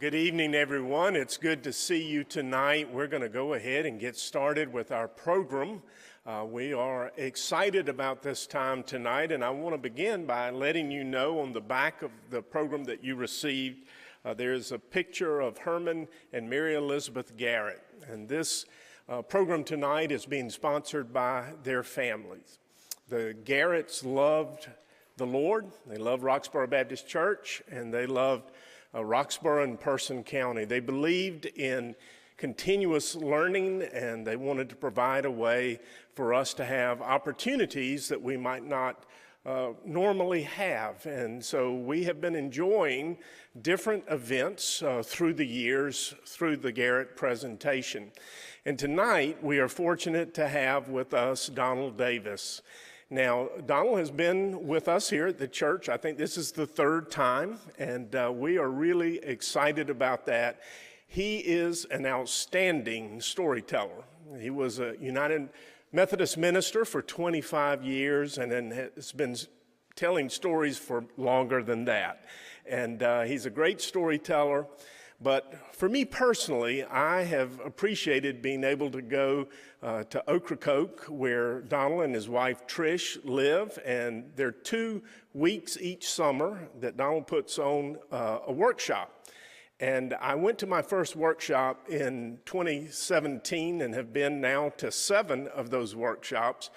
Good evening, everyone. It's good to see you tonight. We're going to go ahead and get started with our program. We are excited about this time tonight, and I want to begin by letting you know on the back of the program that you received, there's a picture of Herman and Mary Elizabeth Garrett. And this program tonight is being sponsored by their families. The Garretts loved the Lord. They loved Roxboro Baptist Church, and they loved Roxboro and Person County. They believed in continuous learning, and they wanted to provide a way for us to have opportunities that we might not normally have. And so we have been enjoying different events through the years through the Garrett presentation. And tonight we are fortunate to have with us Donald Davis. Now, Donald has been with us here at the church. I think this is the third time, and we are really excited about that. He is an outstanding storyteller. He was a United Methodist minister for 25 years and then has been telling stories for longer than that. And he's a great storyteller. But for me personally, I have appreciated being able to go to Ocracoke, where Donald and his wife Trish live, and there are 2 weeks each summer that Donald puts on a workshop. And I went to my first workshop in 2017 and have been now to 7 of those workshops,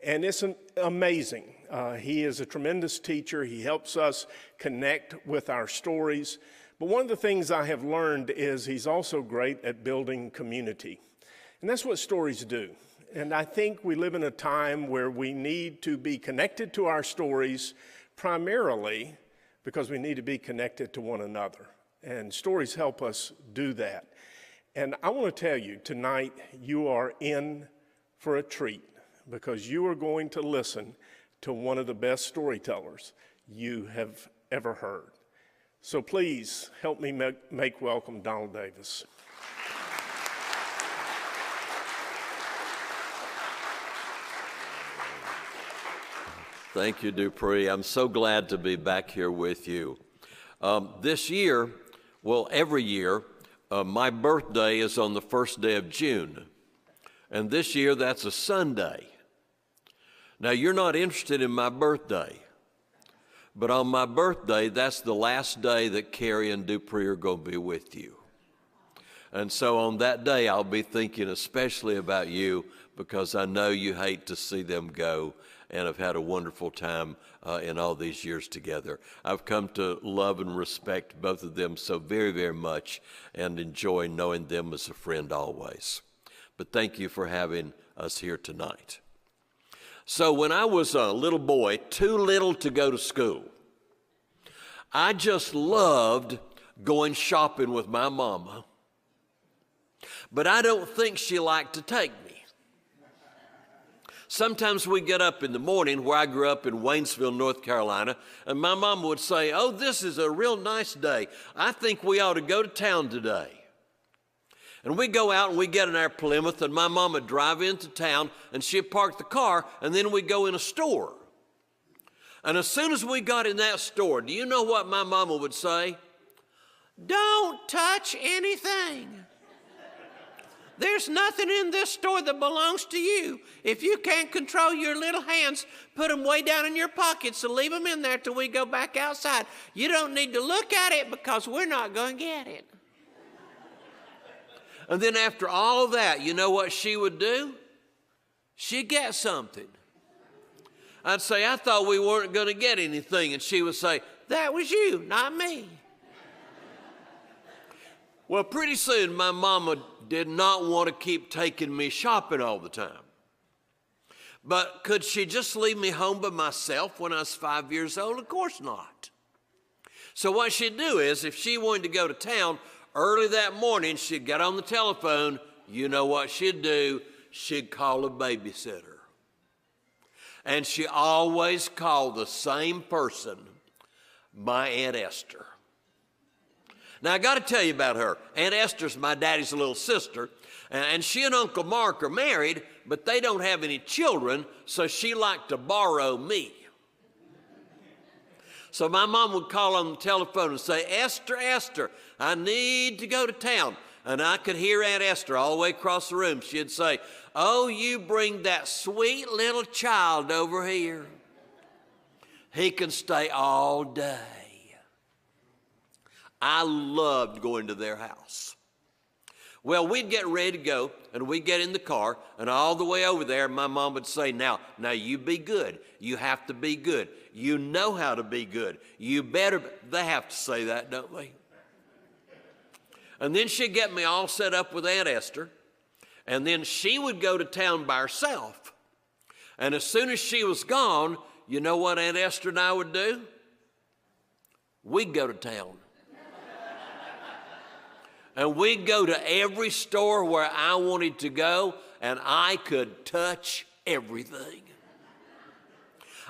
and it's amazing. He is a tremendous teacher. He helps us connect with our stories. But one of the things I have learned is he's also great at building community. And that's what stories do. And I think we live in a time where we need to be connected to our stories primarily because we need to be connected to one another. And stories help us do that. And I want to tell you, tonight you are in for a treat because you are going to listen to one of the best storytellers you have ever heard. So please help me make welcome Donald Davis. Thank you, Dupree. I'm so glad to be back here with you. This year, well, every year, my birthday is on the first day of June. And this year, that's a Sunday. Now, you're not interested in my birthday. But on my birthday, that's the last day that Carrie and Dupree are going to be with you. And so on that day, I'll be thinking especially about you because I know you hate to see them go and have had a wonderful time in all these years together. I've come to love and respect both of them so very, very much and enjoy knowing them as a friend always. But thank you for having us here tonight. So when I was a little boy, too little to go to school, I just loved going shopping with my mama. But I don't think she liked to take me. Sometimes we get up in the morning, where I grew up in Waynesville, North Carolina, and my mama would say, "Oh, this is a real nice day. I think we ought to go to town today." And we go out and we get in our Plymouth, and my mom would drive into town, and she'd park the car, and then we'd go in a store. And as soon as we got in that store, do you know what my mama would say? "Don't touch anything. There's nothing in this store that belongs to you. If you can't control your little hands, put them way down in your pockets and leave them in there till we go back outside. You don't need to look at it because we're not going to get it." And then after all that, you know what she would do? She'd get something. I'd say, "I thought we weren't going to get anything." And she would say, "That was you, not me." Well, pretty soon my mama did not want to keep taking me shopping all the time. But could she just leave me home by myself when I was 5 years old? Of course not. So what she'd do is, if she wanted to go to town, early that morning, she'd get on the telephone. You know what she'd do? She'd call a babysitter. And she always called the same person, my Aunt Esther. Now, I got to tell you about her. Aunt Esther's my daddy's little sister, and she and Uncle Mark are married, but they don't have any children, so she liked to borrow me. So my mom would call on the telephone and say, Esther, Esther, I need to go to town. And I could hear Aunt Esther all the way across the room. She'd say, oh, you bring that sweet little child over here. He can stay all day. I loved going to their house. Well, we'd get ready to go, and we'd get in the car, and all the way over there, my mom would say, now you be good. You have to be good. You know how to be good. You better, they have to say that, don't they? And then she'd get me all set up with Aunt Esther, and then she would go to town by herself. And as soon as she was gone, you know what Aunt Esther and I would do? We'd go to town. And we'd go to every store where I wanted to go, and I could touch everything.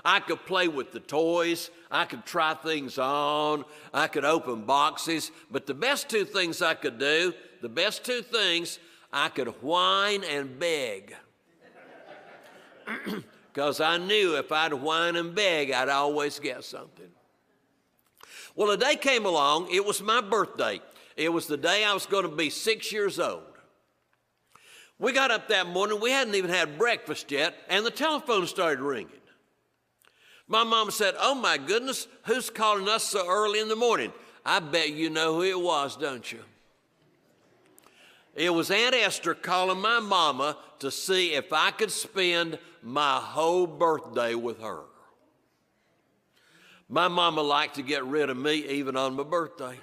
I could play with the toys. I could try things on. I could open boxes. But the best two things I could do, I could whine and beg. Because I knew if I'd whine and beg, I'd always get something. Well, a day came along. It was my birthday. It was the day I was going to be 6 years old. We got up that morning. We hadn't even had breakfast yet, and the telephone started ringing. My mom said, oh, my goodness, who's calling us so early in the morning? I bet you know who it was, don't you? It was Aunt Esther calling my mama to see if I could spend my whole birthday with her. My mama liked to get rid of me even on my birthday.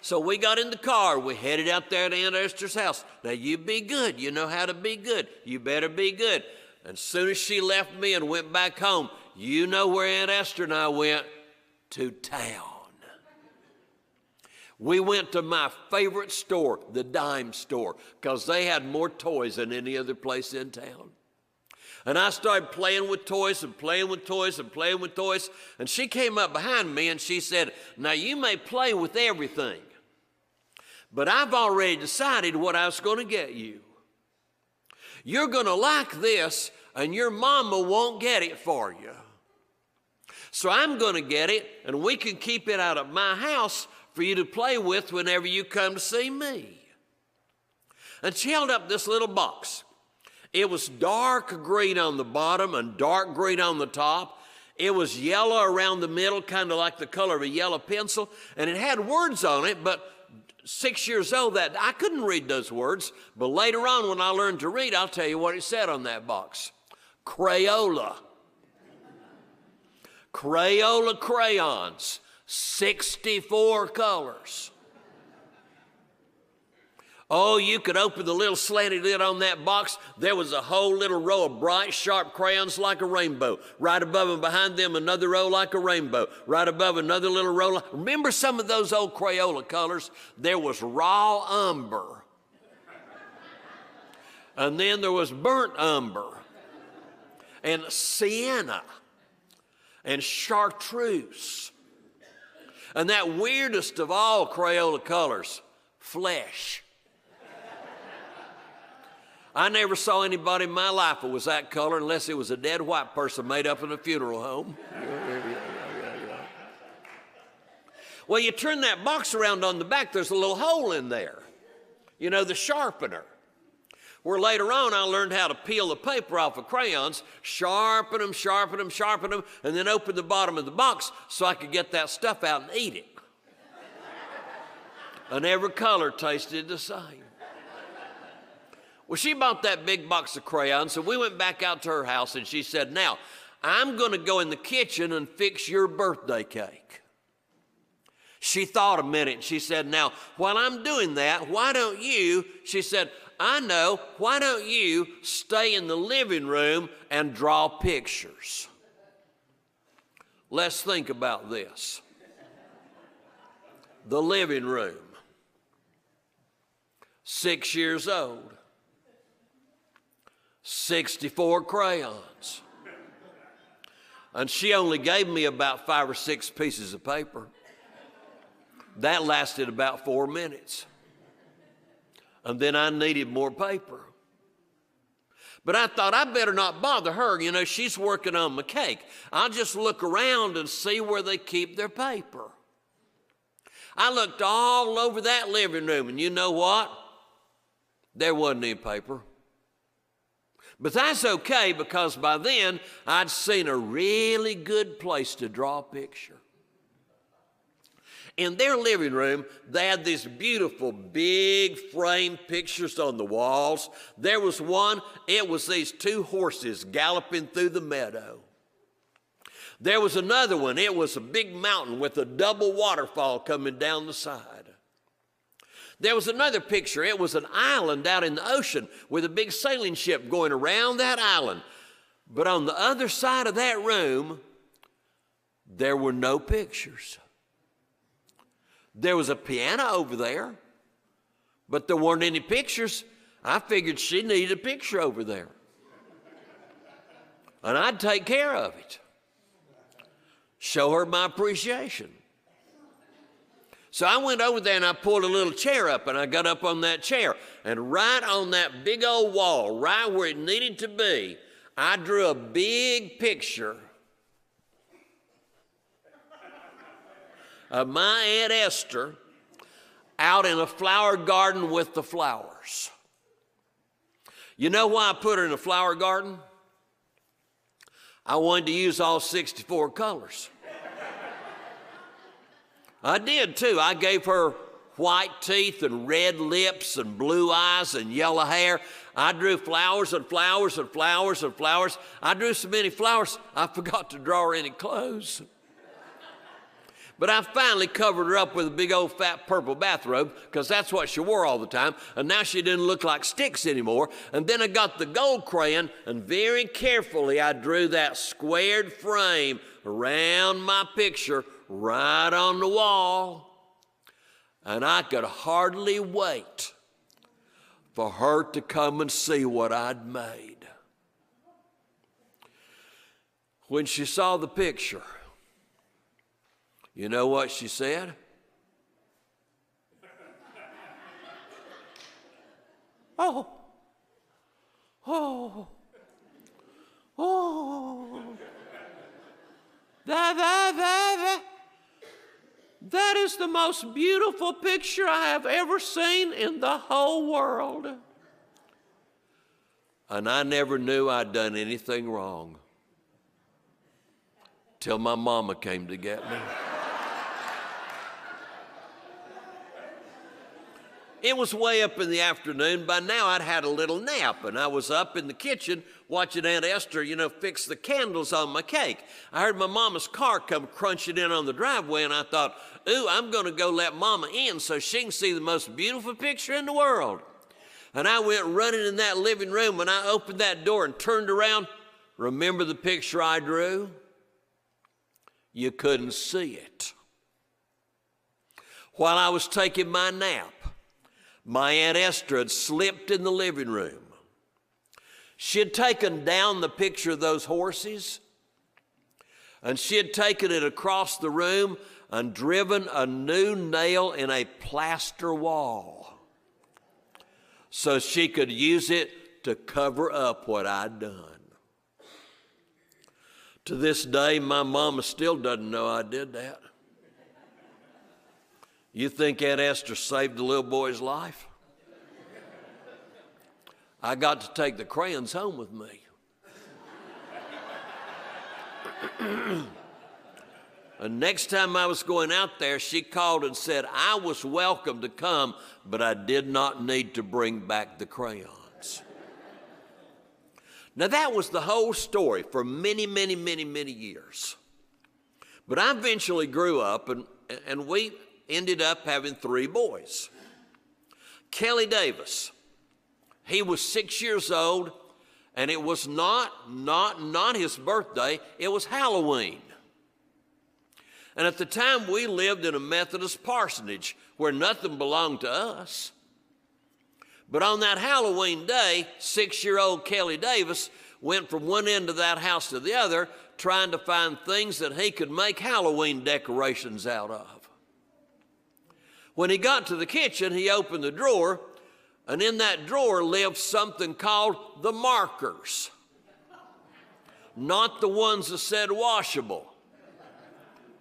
So we got in the car. We headed out there to Aunt Esther's house. Now, you be good. You know how to be good. You better be good. And as soon as she left me and went back home, you know where Aunt Esther and I went? To town. We went to my favorite store, the dime store, because they had more toys than any other place in town. And I started playing with toys and playing with toys and playing with toys. And she came up behind me and she said, now you may play with everything, but I've already decided what I was going to get you. You're going to like this, and your mama won't get it for you. So I'm going to get it, and we can keep it out of my house for you to play with whenever you come to see me. And she held up this little box. It was dark green on the bottom and dark green on the top. It was yellow around the middle, kind of like the color of a yellow pencil, and it had words on it, but 6 years old, that I couldn't read those words, but later on when I learned to read, I'll tell you what it said on that box. Crayola. Crayola crayons, 64 colors. Oh, you could open the little slanted lid on that box. There was a whole little row of bright, sharp crayons like a rainbow. Right above and behind them, another row like a rainbow. Right above, another little row. Remember some of those old Crayola colors? There was raw umber. And then there was burnt umber. And sienna. And chartreuse. And that weirdest of all Crayola colors, flesh. I never saw anybody in my life that was that color unless it was a dead white person made up in a funeral home. Well, you turn that box around on the back, there's a little hole in there. You know, the sharpener. Where later on I learned how to peel the paper off of crayons, sharpen them, and then open the bottom of the box so I could get that stuff out and eat it. And every color tasted the same. Well, she bought that big box of crayons, so we went back out to her house, and she said, now, I'm going to go in the kitchen and fix your birthday cake. She thought a minute, and she said, now, while I'm doing that, why don't you, she said, I know, why don't you stay in the living room and draw pictures? Let's think about this. The living room. 6 years old. 64 crayons. And she only gave me about 5 or 6 pieces of paper. That lasted about 4 minutes. And then I needed more paper. But I thought I better not bother her. You know, she's working on my cake. I'll just look around and see where they keep their paper. I looked all over that living room, and you know what? There wasn't any paper. But that's okay, because by then I'd seen a really good place to draw a picture. In their living room, they had these beautiful big frame pictures on the walls. There was one, it was these two horses galloping through the meadow. There was another one, it was a big mountain with a double waterfall coming down the side. There was another picture, it was an island out in the ocean with a big sailing ship going around that island. But on the other side of that room, there were no pictures. There was a piano over there, but there weren't any pictures. I figured she needed a picture over there, and I'd take care of it. Show her my appreciation. So I went over there and I pulled a little chair up, and I got up on that chair, and right on that big old wall, right where it needed to be, I drew a big picture of my Aunt Esther out in a flower garden with the flowers. You know why I put her in a flower garden? I wanted to use all 64 colors. I did too. I gave her white teeth and red lips and blue eyes and yellow hair. I drew flowers and flowers and flowers and flowers. I drew so many flowers, I forgot to draw her any clothes. But I finally covered her up with a big old fat purple bathrobe, because that's what she wore all the time, and now she didn't look like sticks anymore. And then I got the gold crayon, and very carefully I drew that squared frame around my picture right on the wall. And I could hardly wait for her to come and see what I'd made. When she saw the picture, you know what she said? Oh, that is the most beautiful picture I have ever seen in the whole world. And I never knew I'd done anything wrong till my mama came to get me. It was way up in the afternoon. By now I'd had a little nap, and I was up in the kitchen watching Aunt Esther, fix the candles on my cake. I heard my mama's car come crunching in on the driveway, and I thought, ooh, I'm going to go let Mama in so she can see the most beautiful picture in the world. And I went running in that living room, and I opened that door and turned around. Remember the picture I drew? You couldn't see it. While I was taking my nap, my Aunt Esther had slipped in the living room. She had taken down the picture of those horses, and she had taken it across the room and driven a new nail in a plaster wall so she could use it to cover up what I'd done. To this day, my mama still doesn't know I did that. You think Aunt Esther saved the little boy's life? I got to take the crayons home with me. And next time I was going out there, she called and said I was welcome to come, but I did not need to bring back the crayons. Now that was the whole story for many, many, many, many years. But I eventually grew up, and we ended up having 3 boys. Kelly Davis, he was 6 years old, and it was not his birthday, it was Halloween. And at the time, we lived in a Methodist parsonage where nothing belonged to us. But on that Halloween day, 6-year-old Kelly Davis went from one end of that house to the other, trying to find things that he could make Halloween decorations out of. When he got to the kitchen, he opened the drawer, And in that drawer lived something called the markers. Not the ones that said washable,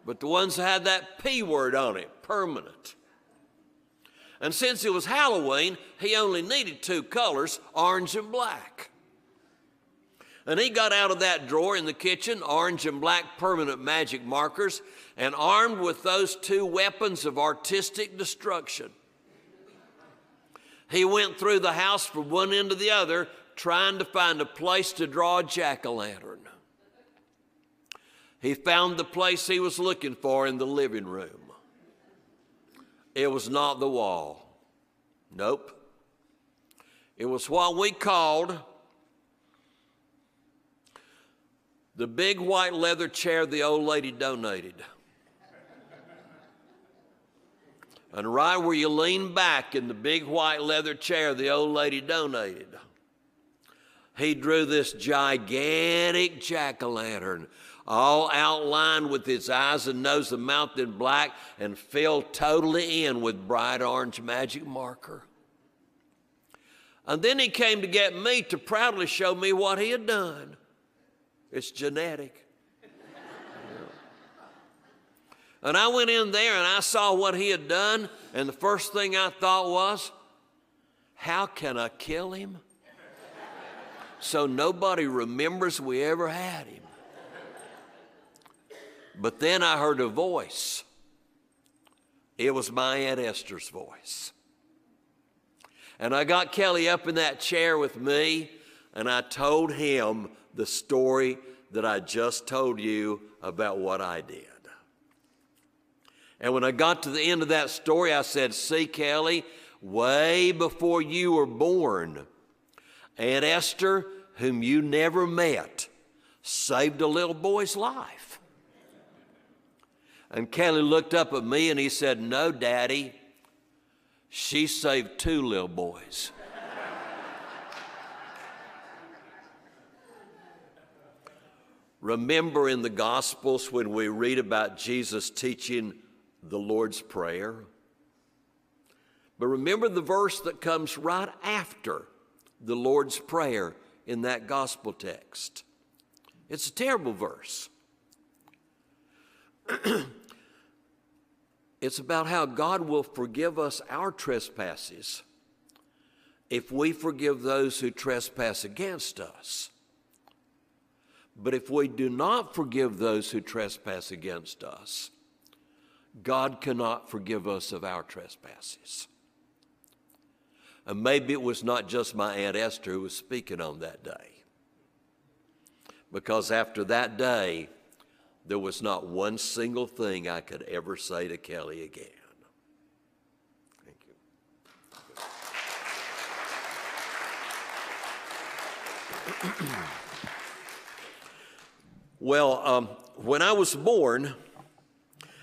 but the ones that had that P word on it, permanent. And since it was Halloween, he only needed 2 colors, orange and black. And he got out of that drawer in the kitchen, orange and black permanent magic markers, and armed with those 2 weapons of artistic destruction, he went through the house from one end to the other, trying to find a place to draw a jack-o'-lantern. He found the place he was looking for in the living room. It was not the wall. Nope. It was what we called the big white leather chair the old lady donated. And right where you lean back in the big white leather chair the old lady donated, he drew this gigantic jack-o'-lantern, all outlined with its eyes and nose and mouth in black and filled totally in with bright orange magic marker. And then he came to get me to proudly show me what he had done. It's genetic. And I went in there and I saw what he had done, and the first thing I thought was, how can I kill him so nobody remembers we ever had him? But then I heard a voice. It was my Aunt Esther's voice. And I got Kelly up in that chair with me, and I told him the story that I just told you about what I did. And when I got to the end of that story, I said, see, Kelly, way before you were born, Aunt Esther, whom you never met, saved a little boy's life. And Kelly looked up at me and he said, no, Daddy, she saved 2 little boys. Remember in the Gospels when we read about Jesus teaching the Lord's Prayer? But remember the verse that comes right after the Lord's Prayer in that gospel text. It's a terrible verse. It's about how God will forgive us our trespasses if we forgive those who trespass against us. But if we do not forgive those who trespass against us, God cannot forgive us of our trespasses. And maybe it was not just my Aunt Esther who was speaking on that day. Because after that day, there was not one single thing I could ever say to Kelly again. Thank you. Well, when I was born,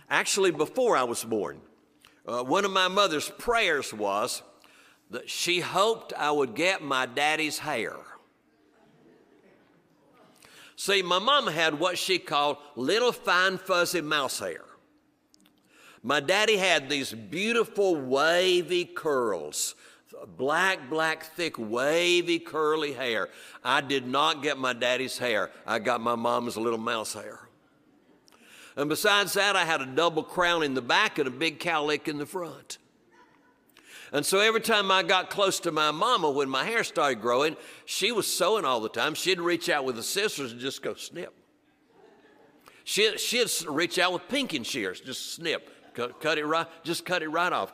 actually before I was born, one of my mother's prayers was that she hoped I would get my daddy's hair. See, my mama had what she called little fine fuzzy mouse hair. My daddy had these beautiful wavy curls, black, thick, wavy, curly hair. I did not get my daddy's hair. I got my mama's little mouse hair. And besides that, I had a double crown in the back and a big cowlick in the front. And so every time I got close to my mama when my hair started growing, she was sewing all the time. She'd reach out with the scissors and just go snip. She'd reach out with pinking shears, just snip. Cut it right off,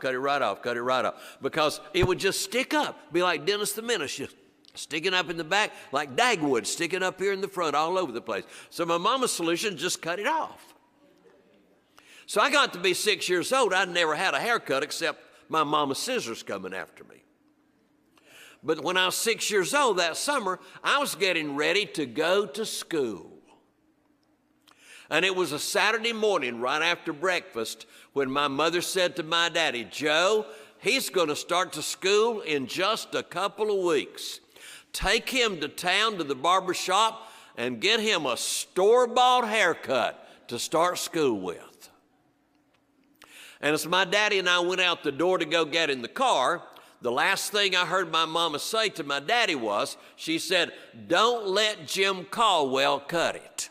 because it would just stick up, be like Dennis the Menace, just sticking up in the back, like Dagwood, sticking up here in the front, all over the place. So my mama's solution, just cut it off. So I got to be 6 years old. I'd never had a haircut except my mama's scissors coming after me. But when I was 6 years old that summer, I was getting ready to go to school. And it was a Saturday morning right after breakfast when my mother said to my daddy, Joe, he's going to start to school in just a couple of weeks. Take him to town to the barber shop and get him a store-bought haircut to start school with. And as my daddy and I went out the door to go get in the car, the last thing I heard my mama say to my daddy was, she said, "Don't let Jim Caldwell cut it."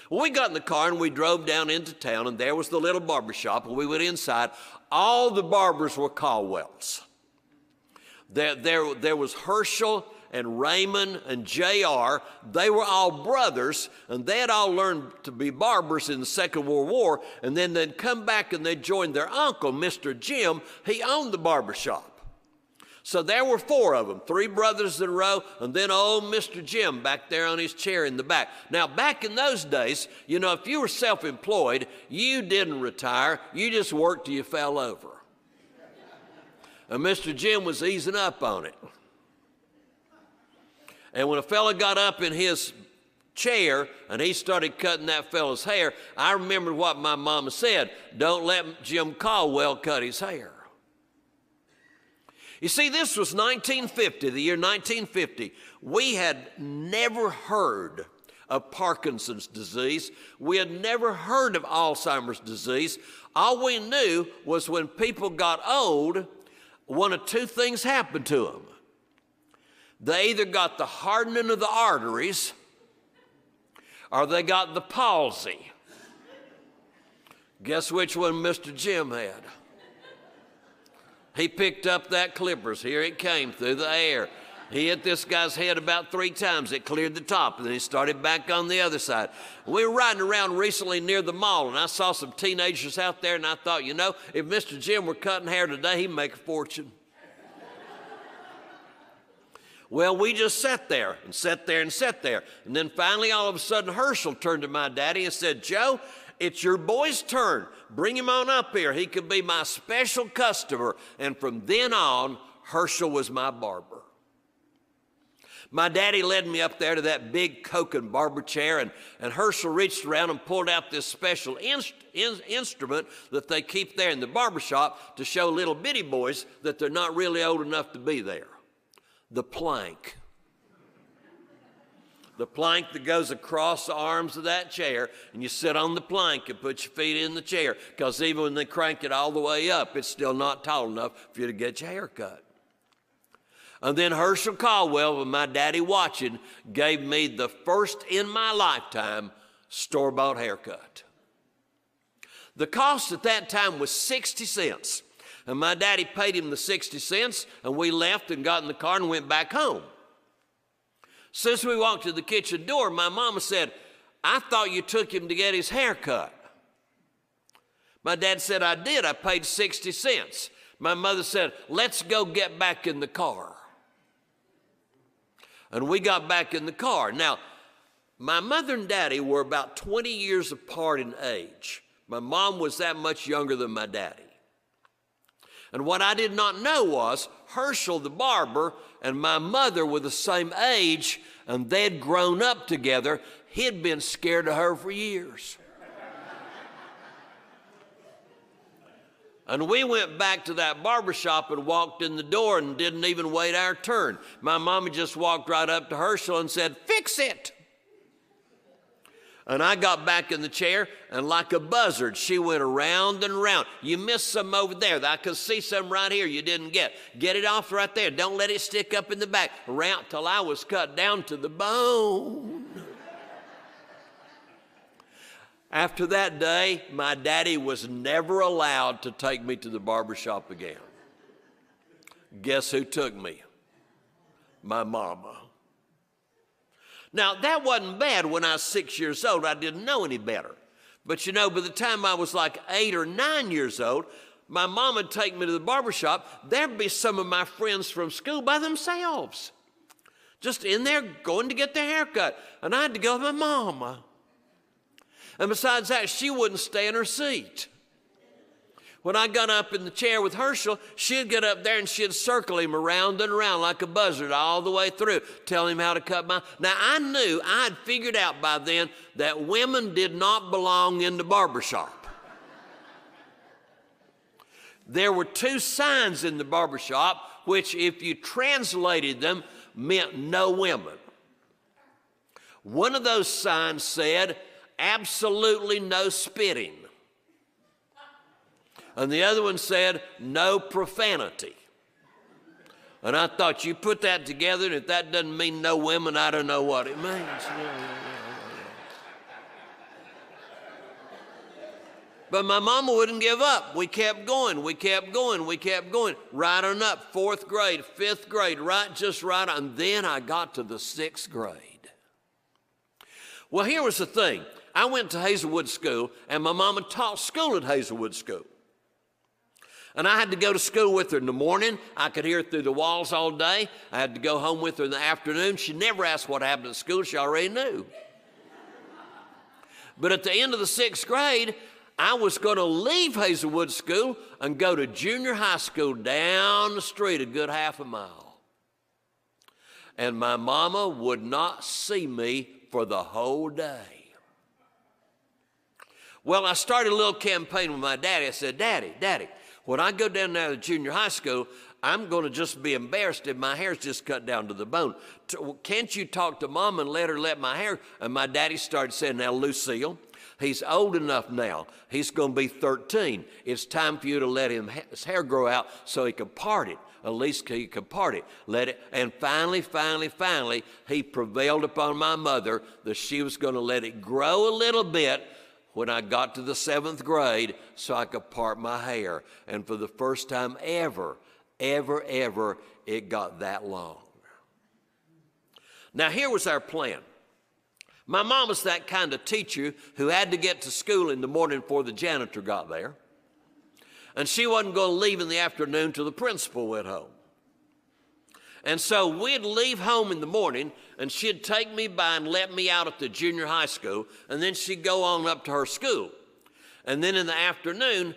Well, we got in the car and we drove down into town, and there was the little barber shop, and we went inside. All the barbers were Caldwells. There was Herschel and Raymond and J.R. They were all brothers, and they had all learned to be barbers in the Second World War, and then they'd come back and they'd join their uncle, Mr. Jim. He owned the barber shop. So there were 4 of them, 3 brothers in a row, and then old Mr. Jim back there on his chair in the back. Now, back in those days, you know, if you were self-employed, you didn't retire. You just worked till you fell over. And Mr. Jim was easing up on it. And when a fella got up in his chair and he started cutting that fella's hair, I remembered what my mama said: "Don't let Jim Caldwell cut his hair." You see, this was 1950, the year 1950. We had never heard of Parkinson's disease. We had never heard of Alzheimer's disease. All we knew was when people got old, one of 2 things happened to them. They either got the hardening of the arteries or they got the palsy. Guess which one Mr. Jim had? He picked up that clippers. Here it came through the air. He hit this guy's head about 3 times. It cleared the top, and then he started back on the other side. We were riding around recently near the mall, and I saw some teenagers out there, and I thought, you know, if Mr. Jim were cutting hair today, he'd make a fortune. Well, we just sat there and sat there and sat there. And then finally, all of a sudden, Herschel turned to my daddy and said, "Joe, it's your boy's turn. Bring him on up here. He could be my special customer." And from then on, Herschel was my barber. My daddy led me up there to that big Coke and barber chair, and Herschel reached around and pulled out this special instrument that they keep there in the barber shop to show little bitty boys that they're not really old enough to be there. The plank. The plank that goes across the arms of that chair, and you sit on the plank and put your feet in the chair, because even when they crank it all the way up, it's still not tall enough for you to get your hair cut. And then Herschel Caldwell, with my daddy watching, gave me the first in my lifetime store-bought haircut. The cost at that time was 60 cents. And my daddy paid him the 60 cents, and we left and got in the car and went back home. Since we walked to the kitchen door, my mama said, "I thought you took him to get his hair cut." My dad said, "I did. I paid 60 cents. My mother said, "Let's go get back in the car." And we got back in the car. Now, my mother and daddy were about 20 years apart in age. My mom was that much younger than my daddy. And what I did not know was Herschel, the barber, and my mother were the same age, and they'd grown up together. He'd been scared of her for years. And we went back to that barber shop and walked in the door and didn't even wait our turn. My mama just walked right up to Herschel and said, "Fix it." And I got back in the chair, and like a buzzard, she went around and around. "You missed some over there. I could see some right here you didn't get. Get it off right there. Don't let it stick up in the back." Around till I was cut down to the bone. After that day, my daddy was never allowed to take me to the barber shop again. Guess who took me? My mama. Now, that wasn't bad when I was 6 years old. I didn't know any better. But you know, by the time I was like 8 or 9 years old, my mom would take me to the barber shop. There'd be some of my friends from school by themselves, just in there going to get their hair cut. And I had to go with my mama. And besides that, she wouldn't stay in her seat. When I got up in the chair with Herschel, she'd get up there and she'd circle him around and around like a buzzard all the way through, tell him how to cut my... Now, I knew, I had figured out by then that women did not belong in the barbershop. There were 2 signs in the barbershop, which if you translated them, meant no women. One of those signs said, "Absolutely no spitting." And the other one said, no profanity. And I thought, you put that together, and if that doesn't mean no women, I don't know what it means. But my mama wouldn't give up. We kept going, we kept going, we kept going. Right on up, 4th grade, 5th grade, just right on. And then I got to the 6th grade. Well, here was the thing. I went to Hazelwood School, and my mama taught school at Hazelwood School. And I had to go to school with her in the morning. I could hear her through the walls all day. I had to go home with her in the afternoon. She never asked what happened at school. She already knew. But at the end of the 6th grade, I was going to leave Hazelwood School and go to junior high school down the street a good half a mile. And my mama would not see me for the whole day. Well, I started a little campaign with my daddy. I said, Daddy, when I go down there to junior high school, I'm going to just be embarrassed if my hair's just cut down to the bone. Can't you talk to Mom and let her let my hair? And my daddy started saying, now, Lucille, he's old enough now. He's going to be 13. It's time for you to let his hair grow out so he can part it. At least he could part it. Let it. And finally, he prevailed upon my mother that she was going to let it grow a little bit when I got to the 7th grade so I could part my hair. And for the first time ever, it got that long. Now, here was our plan. My mom was that kind of teacher who had to get to school in the morning before the janitor got there. And she wasn't going to leave in the afternoon till the principal went home. And so we'd leave home in the morning, and she'd take me by and let me out at the junior high school, and then she'd go on up to her school. And then in the afternoon,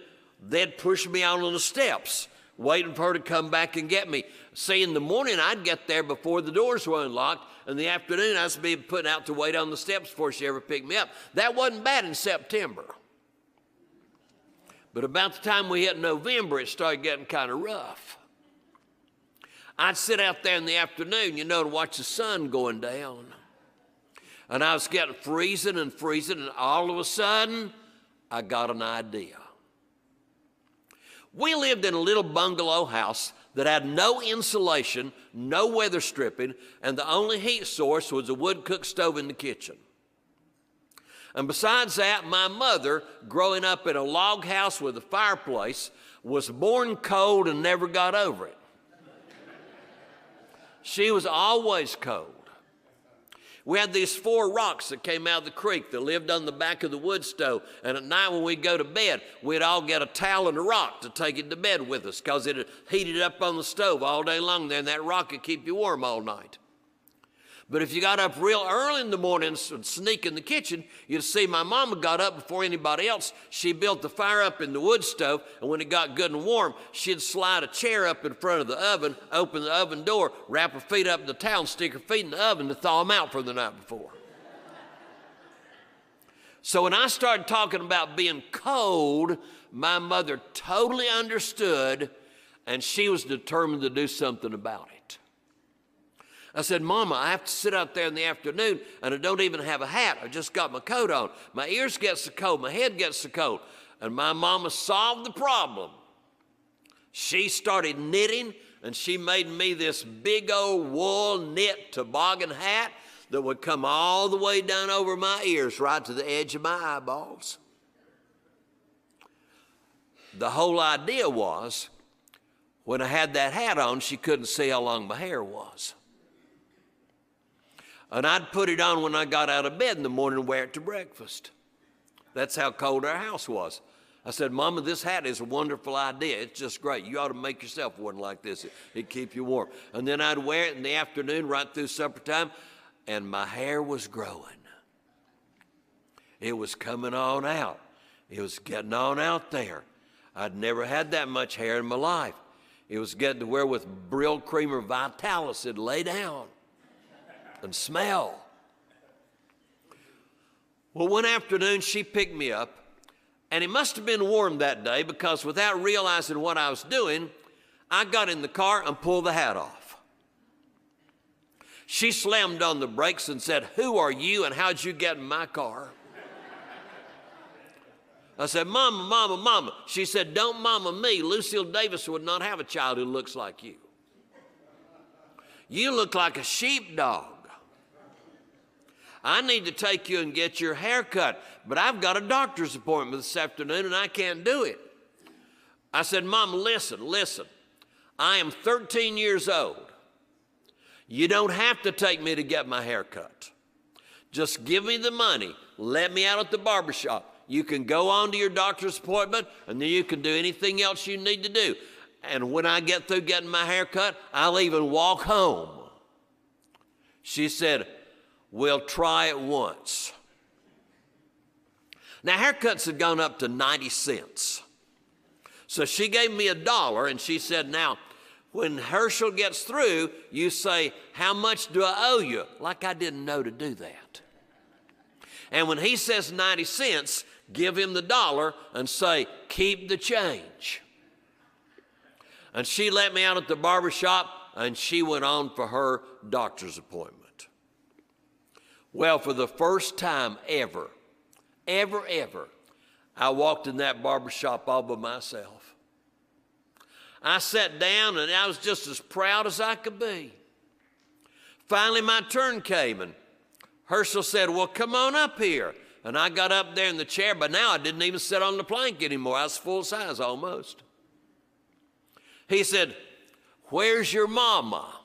they'd push me out on the steps, waiting for her to come back and get me. See, in the morning, I'd get there before the doors were unlocked. In the afternoon, I was being put out to wait on the steps before she ever picked me up. That wasn't bad in September. But about the time we hit November, it started getting kind of rough. I'd sit out there in the afternoon, to watch the sun going down. And I was getting freezing, and all of a sudden, I got an idea. We lived in a little bungalow house that had no insulation, no weather stripping, and the only heat source was a wood cook stove in the kitchen. And besides that, my mother, growing up in a log house with a fireplace, was born cold and never got over it. She was always cold. We had these 4 rocks that came out of the creek that lived on the back of the wood stove. And at night when we'd go to bed, we'd all get a towel and a rock to take it to bed with us because it had heated up on the stove all day long there, and that rock could keep you warm all night. But if you got up real early in the morning and sneak in the kitchen, you'd see my mama got up before anybody else. She built the fire up in the wood stove, and when it got good and warm, she'd slide a chair up in front of the oven, open the oven door, wrap her feet up in the towel, and stick her feet in the oven to thaw them out for the night before. So when I started talking about being cold, my mother totally understood, and she was determined to do something about it. I said, Mama, I have to sit out there in the afternoon, and I don't even have a hat. I just got my coat on. My ears get so cold. My head gets so cold. And my mama solved the problem. She started knitting, and she made me this big old wool knit toboggan hat that would come all the way down over my ears, right to the edge of my eyeballs. The whole idea was, when I had that hat on, she couldn't see how long my hair was. And I'd put it on when I got out of bed in the morning and wear it to breakfast. That's how cold our house was. I said, Mama, this hat is a wonderful idea. It's just great. You ought to make yourself one like this. It'd keep you warm. And then I'd wear it in the afternoon right through supper time, and my hair was growing. It was coming on out. It was getting on out there. I'd never had that much hair in my life. It was getting to where with Brill Cream or Vitalis it'd lay down and smell. Well, one afternoon she picked me up, and it must have been warm that day because without realizing what I was doing, I got in the car and pulled the hat off. She slammed on the brakes and said, "Who are you and how'd you get in my car?" I said, Mama, Mama, Mama. She said, don't mama me. Lucille Davis would not have a child who looks like you. You look like a sheepdog. I need to take you and get your hair cut, but I've got a doctor's appointment this afternoon and I can't do it. I said, Mama, listen. I am 13 years old. You don't have to take me to get my hair cut. Just give me the money. Let me out at the barbershop. You can go on to your doctor's appointment, and then you can do anything else you need to do. And when I get through getting my hair cut, I'll even walk home. She said, we'll try it once. Now, haircuts had gone up to 90 cents. So she gave me $1, and she said, now, when Herschel gets through, you say, how much do I owe you? Like I didn't know to do that. And when he says 90 cents, give him the $1 and say, keep the change. And she let me out at the barbershop, and she went on for her doctor's appointment. Well, for the first time ever, I walked in that barbershop all by myself. I sat down, and I was just as proud as I could be. Finally, my turn came, and Herschel said, well, come on up here. And I got up there in the chair, but now I didn't even sit on the plank anymore. I was full size almost. He said, where's your mama?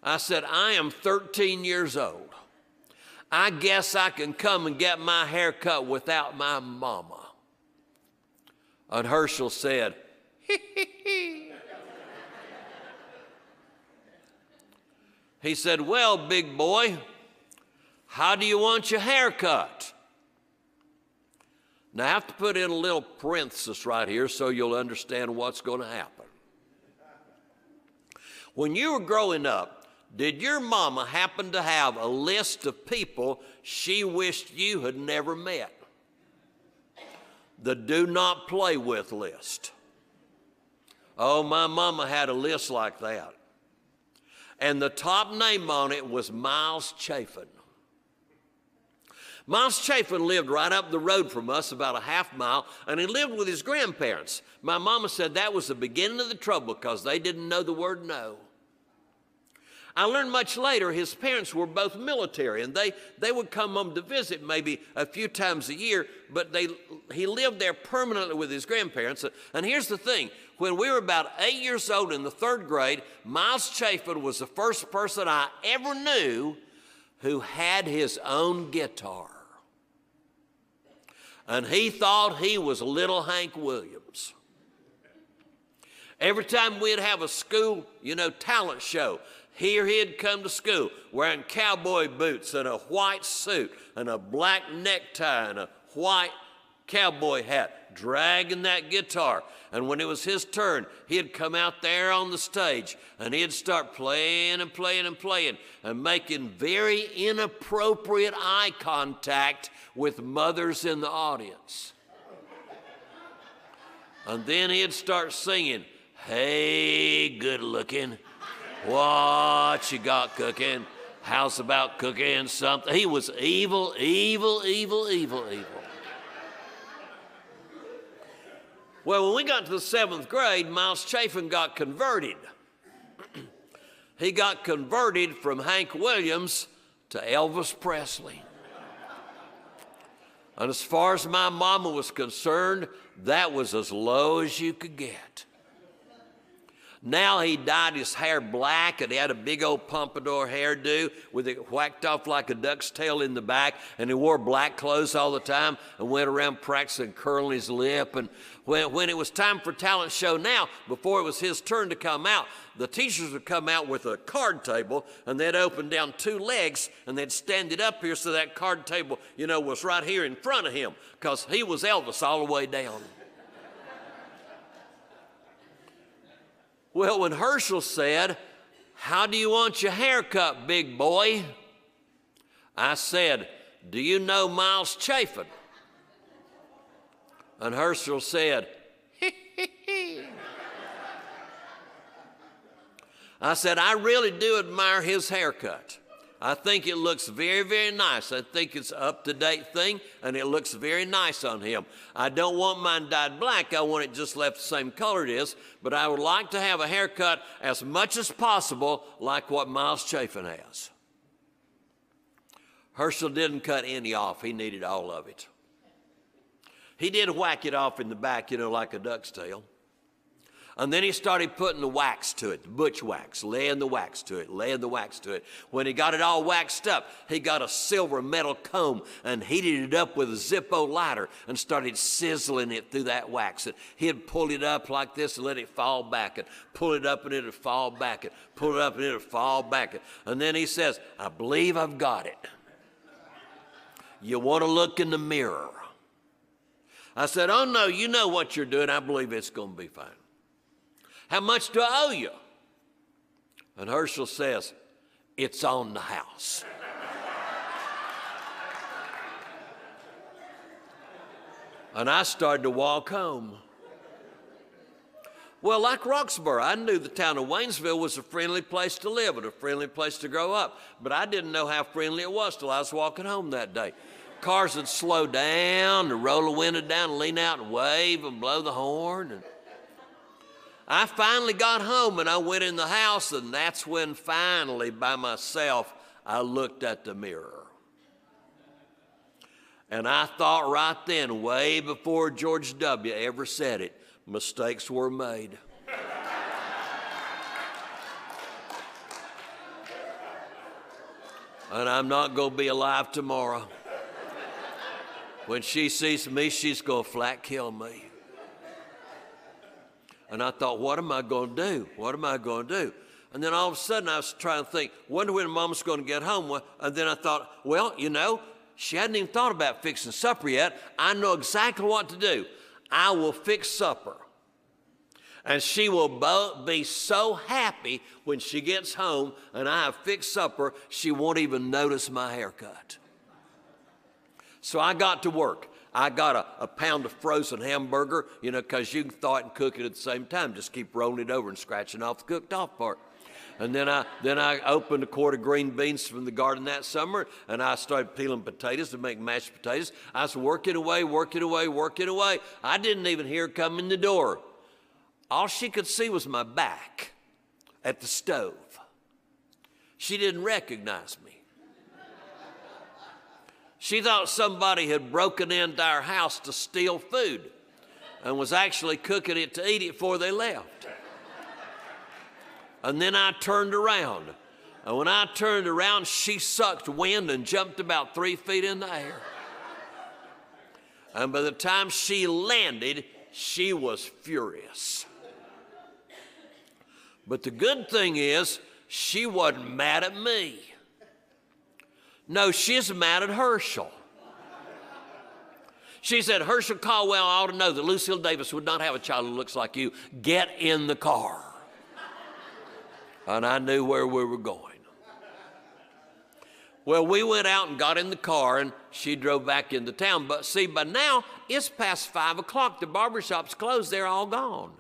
I said, I am 13 years old. I guess I can come and get my hair cut without my mama. And Herschel said, He said, well, big boy, how do you want your hair cut? Now, I have to put in a little parenthesis right here so you'll understand what's going to happen. When you were growing up, did your mama happen to have a list of people she wished you had never met? The do not play with list. Oh, my mama had a list like that. And the top name on it was Miles Chafin. Miles Chafin lived right up the road from us, about a half mile, and he lived with his grandparents. My mama said that was the beginning of the trouble because they didn't know the word no. I learned much later his parents were both military, and they would come home to visit maybe a few times a year, but he lived there permanently with his grandparents. And here's the thing. When we were about 8 years old in the 3rd grade, Miles Chafin was the first person I ever knew who had his own guitar. And he thought he was little Hank Williams. Every time we'd have a school, talent show, here he'd come to school wearing cowboy boots and a white suit and a black necktie and a white cowboy hat, dragging that guitar. And when it was his turn, he'd come out there on the stage and he'd start playing and playing and playing and making very inappropriate eye contact with mothers in the audience. And then he'd start singing, hey, good looking, what you got cooking? How's about cooking something? He was evil, evil, evil, evil, evil. Well, when we got to the 7th grade, Miles Chafin got converted. He got converted from Hank Williams to Elvis Presley. And as far as my mama was concerned, that was as low as you could get. Now he dyed his hair black and he had a big old pompadour hairdo with it whacked off like a duck's tail in the back, and he wore black clothes all the time and went around practicing curling his lip. And when it was time for talent show now, before it was his turn to come out, the teachers would come out with a card table and they'd open down 2 legs and they'd stand it up here so that card table, was right here in front of him because he was Elvis all the way down. Well, when Herschel said, how do you want your hair cut, big boy? I said, do you know Miles Chafin? And Herschel said, I said, I really do admire his haircut. I think it looks very, very nice. I think it's an up-to-date thing, and it looks very nice on him. I don't want mine dyed black. I want it just left the same color it is, but I would like to have a haircut as much as possible like what Miles Chafin has. Herschel didn't cut any off. He needed all of it. He did whack it off in the back, like a duck's tail. And then he started putting the wax to it, the butch wax, laying the wax to it, laying the wax to it. When he got it all waxed up, he got a silver metal comb and heated it up with a Zippo lighter and started sizzling it through that wax. And he'd pull it up like this and let it fall back, and pull it up and it'd fall back, and pull it up and it'd fall back. And then he says, I believe I've got it. You want to look in the mirror. I said, oh no, you know what you're doing. I believe it's going to be fine. How much do I owe you? And Herschel says, it's on the house. And I started to walk home. Well, like Roxboro, I knew the town of Waynesville was a friendly place to live and a friendly place to grow up. But I didn't know how friendly it was till I was walking home that day. Cars would slow down, and roll the window down, and lean out and wave and blow the horn. And I finally got home, and I went in the house, and that's when finally, by myself, I looked at the mirror. And I thought right then, way before George W. ever said it, mistakes were made. And I'm not going to be alive tomorrow. When she sees me, she's going to flat kill me. And I thought, what am I going to do? What am I going to do? And then all of a sudden I was trying to think, wonder when Mom's going to get home. And then I thought, well, she hadn't even thought about fixing supper yet. I know exactly what to do. I will fix supper. And she will be so happy when she gets home and I have fixed supper, she won't even notice my haircut. So I got to work. I got a pound of frozen hamburger, because you can thaw it and cook it at the same time. Just keep rolling it over and scratching off the cooked off part. And then I opened a quart of green beans from the garden that summer, and I started peeling potatoes to make mashed potatoes. I was working away, working away, working away. I didn't even hear her come in the door. All she could see was my back at the stove. She didn't recognize me. She thought somebody had broken into our house to steal food and was actually cooking it to eat it before they left. And then I turned around. And when I turned around, she sucked wind and jumped about 3 feet in the air. And by the time she landed, she was furious. But the good thing is, she wasn't mad at me. No, she's mad at Herschel. She said, Herschel Caldwell ought to know that Lucille Davis would not have a child who looks like you. Get in the car. And I knew where we were going. Well, we went out and got in the car, and she drove back into town. But see, by now, it's past 5 o'clock. The barbershop's closed. They're all gone.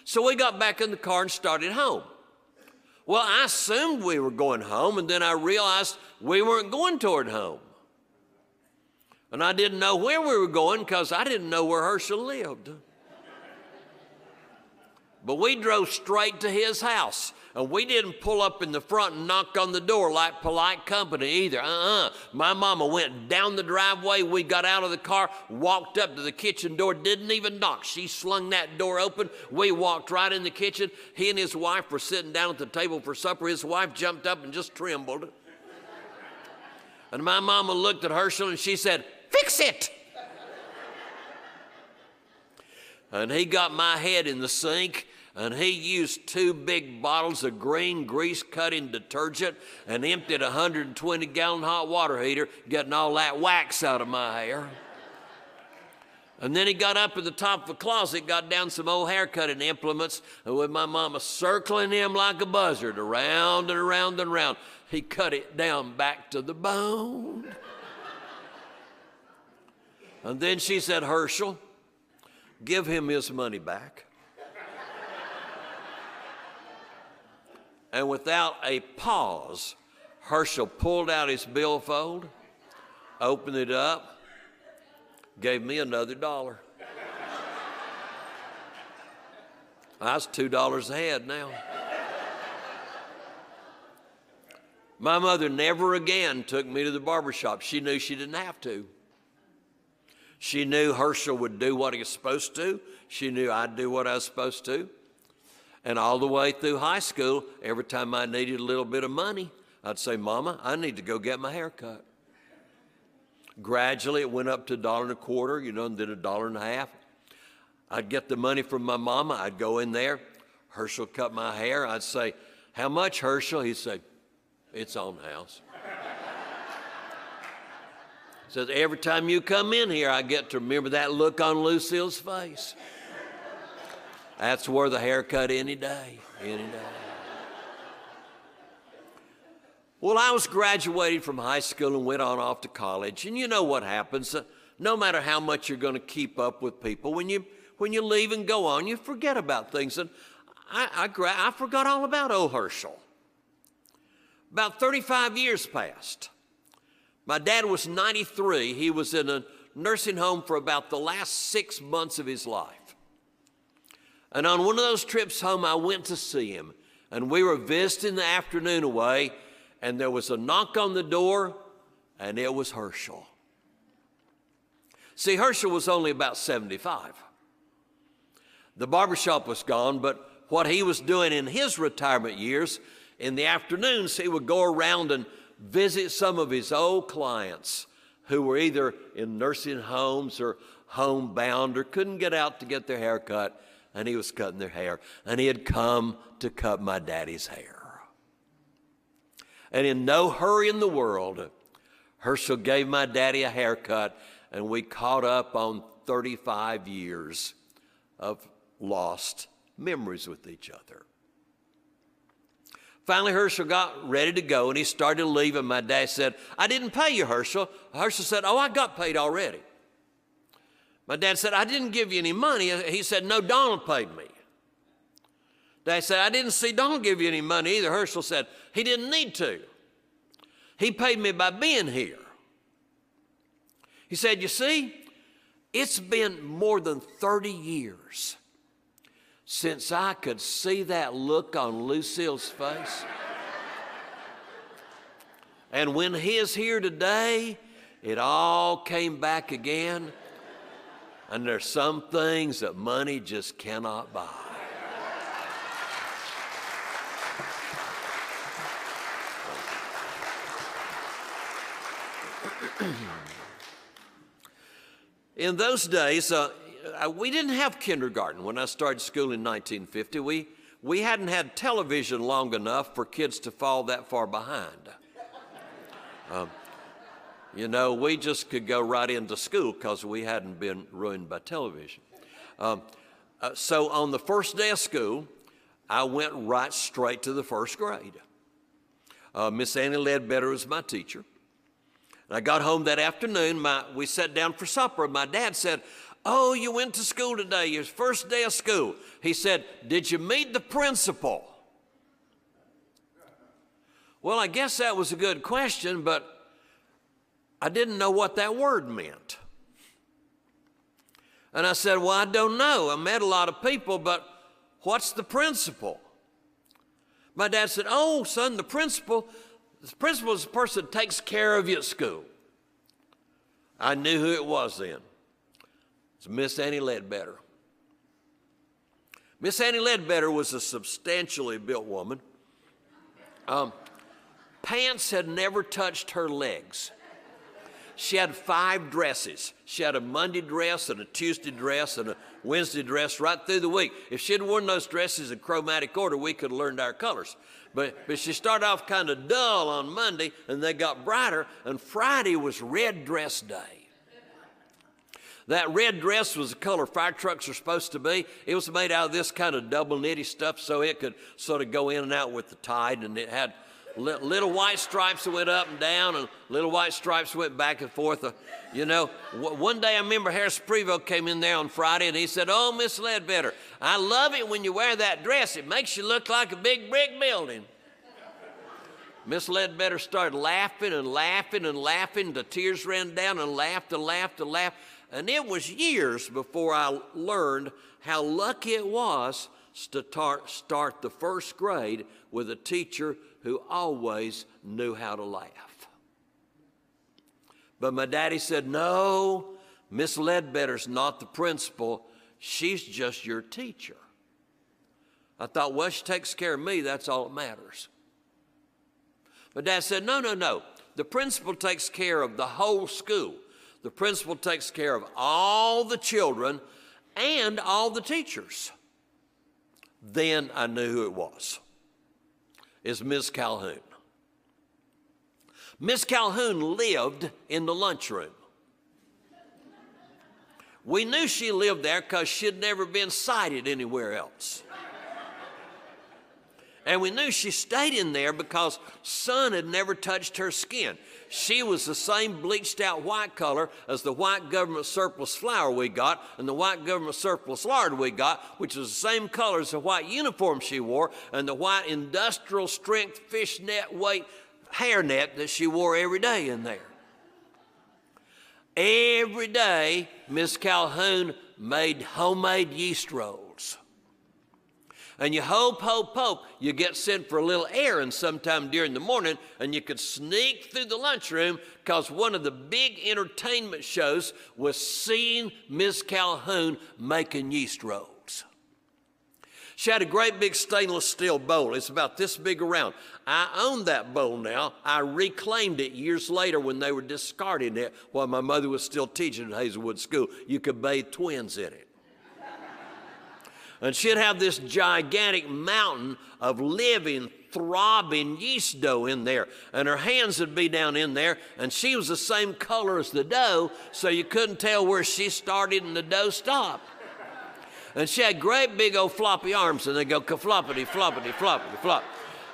So we got back in the car and started home. Well, I assumed we were going home, and then I realized we weren't going toward home. And I didn't know where we were going because I didn't know where Herschel lived. But we drove straight to his house, and we didn't pull up in the front and knock on the door like polite company either. My mama went down the driveway. We got out of the car, walked up to the kitchen door, didn't even knock. She slung that door open. We walked right in the kitchen. He and his wife were sitting down at the table for supper. His wife jumped up and just trembled. And my mama looked at Herschel and she said, "Fix it." And he got my head in the sink, and he used 2 big bottles of green grease-cutting detergent and emptied a 120-gallon hot water heater, getting all that wax out of my hair. And then he got up at the top of the closet, got down some old hair-cutting implements, and with my mama circling him like a buzzard, around and around and around, he cut it down back to the bone. And then she said, "Herschel, give him his money back." And without a pause, Herschel pulled out his billfold, opened it up, gave me another $1. I was $2 ahead now. My mother never again took me to the barbershop. She knew she didn't have to. She knew Herschel would do what he was supposed to. She knew I'd do what I was supposed to. And all the way through high school, every time I needed a little bit of money, I'd say, Mama, I need to go get my hair cut. Gradually, it went up to $1.25, and then $1.50. I'd get the money from my mama. I'd go in there. Herschel cut my hair. I'd say, how much, Herschel? He'd say, it's on house. He says, every time you come in here, I get to remember that look on Lucille's face. That's worth a haircut any day, any day. Well, I was graduating from high school and went on off to college. And you know what happens. No matter how much you're going to keep up with people, when you leave and go on, you forget about things. And I forgot all about old Herschel. About 35 years passed. My dad was 93. He was in a nursing home for about the last 6 months of his life. And on one of those trips home, I went to see him. And we were visiting the afternoon away, and there was a knock on the door, and it was Herschel. See, Herschel was only about 75. The barbershop was gone, but what he was doing in his retirement years, in the afternoons, he would go around and visit some of his old clients who were either in nursing homes or homebound or couldn't get out to get their hair cut, and he was cutting their hair. And he had come to cut my daddy's hair. And in no hurry in the world, Herschel gave my daddy a haircut, and we caught up on 35 years of lost memories with each other. Finally, Herschel got ready to go, and he started leaving. My dad said, I didn't pay you, Herschel. Herschel said, oh, I got paid already. My dad said, I didn't give you any money. He said, no, Donald paid me. Dad said, I didn't see Donald give you any money either. Herschel said, he didn't need to. He paid me by being here. He said, you see, it's been more than 30 years since I could see that look on Lucille's face. And when he's here today, it all came back again. And there's some things that money just cannot buy. In those days, we didn't have kindergarten when I started school in 1950. We hadn't had television long enough for kids to fall that far behind. We just could go right into school because we hadn't been ruined by television. So on the first day of school, I went right straight to the first grade. Miss Annie Ledbetter was my teacher. And I got home that afternoon. We sat down for supper, and my dad said, oh, you went to school today, your first day of school. He said, did you meet the principal? Well, I guess that was a good question, but I didn't know what that word meant. And I said, well, I don't know. I met a lot of people, but what's the principal? My dad said, oh, son, the principal is the person that takes care of you at school. I knew who it was then. It's Miss Annie Ledbetter. Miss Annie Ledbetter was a substantially built woman. Pants had never touched her legs. She had 5 dresses. She had a Monday dress and a Tuesday dress and a Wednesday dress right through the week. If she had worn those dresses in chromatic order, we could have learned our colors. But she started off kind of dull on Monday, and they got brighter, and Friday was red dress day. That red dress was the color fire trucks are supposed to be. It was made out of this kind of double knitty stuff so it could sort of go in and out with the tide, and it had little white stripes that went up and down, and little white stripes went back and forth. One day I remember Harris Prevost came in there on Friday, and he said, oh, Miss Ledbetter, I love it when you wear that dress. It makes you look like a big brick building. Miss Ledbetter started laughing and laughing and laughing. The tears ran down and laughed and laughed and laughed. And it was years before I learned how lucky it was to start the first grade with a teacher who always knew how to laugh. But my daddy said, no, Miss Ledbetter's not the principal. She's just your teacher. I thought, well, she takes care of me. That's all that matters. But Dad said, no, no, no. The principal takes care of the whole school. The principal takes care of all the children and all the teachers. Then I knew who it was. It's Miss Calhoun. Miss Calhoun lived in the lunchroom. We knew she lived there because she'd never been sighted anywhere else. And we knew she stayed in there because sun had never touched her skin. She was the same bleached out white color as the white government surplus flour we got and the white government surplus lard we got, which was the same color as the white uniform she wore and the white industrial strength fishnet weight hairnet that she wore every day in there. Every day, Miss Calhoun made homemade yeast rolls. And you hope, you get sent for a little errand sometime during the morning, and you could sneak through the lunchroom because one of the big entertainment shows was seeing Miss Calhoun making yeast rolls. She had a great big stainless steel bowl. It's about this big around. I own that bowl now. I reclaimed it years later when they were discarding it while my mother was still teaching at Hazelwood School. You could bathe twins in it. And she'd have this gigantic mountain of living, throbbing yeast dough in there. And her hands would be down in there, and she was the same color as the dough, so you couldn't tell where she started and the dough stopped. And she had great big old floppy arms, and they'd go ka-floppity, floppity, floppity, flop.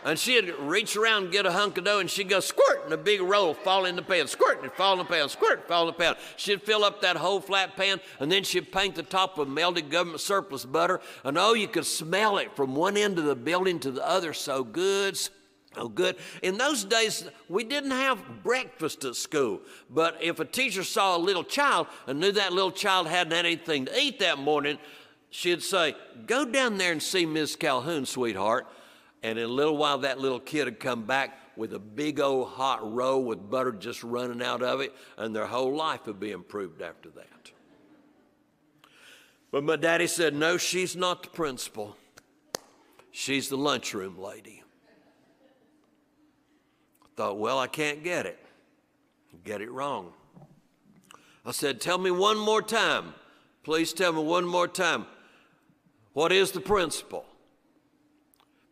And she'd reach around and get a hunk of dough, and she'd go squirt, and a big roll would fall in the pan, squirt, and fall in the pan, squirt, fall in the pan. She'd fill up that whole flat pan, and then she'd paint the top with melted government surplus butter, and oh, you could smell it from one end of the building to the other. So good, so good. In those days, we didn't have breakfast at school, but if a teacher saw a little child and knew that little child hadn't had anything to eat that morning, she'd say, go down there and see Miss Calhoun, sweetheart. And in a little while, that little kid would come back with a big old hot roll with butter just running out of it, and their whole life would be improved after that. But my daddy said, no, she's not the principal. She's the lunchroom lady. I thought, well, I can't get it. Get it wrong. I said, tell me one more time. Please tell me one more time. What is the principal?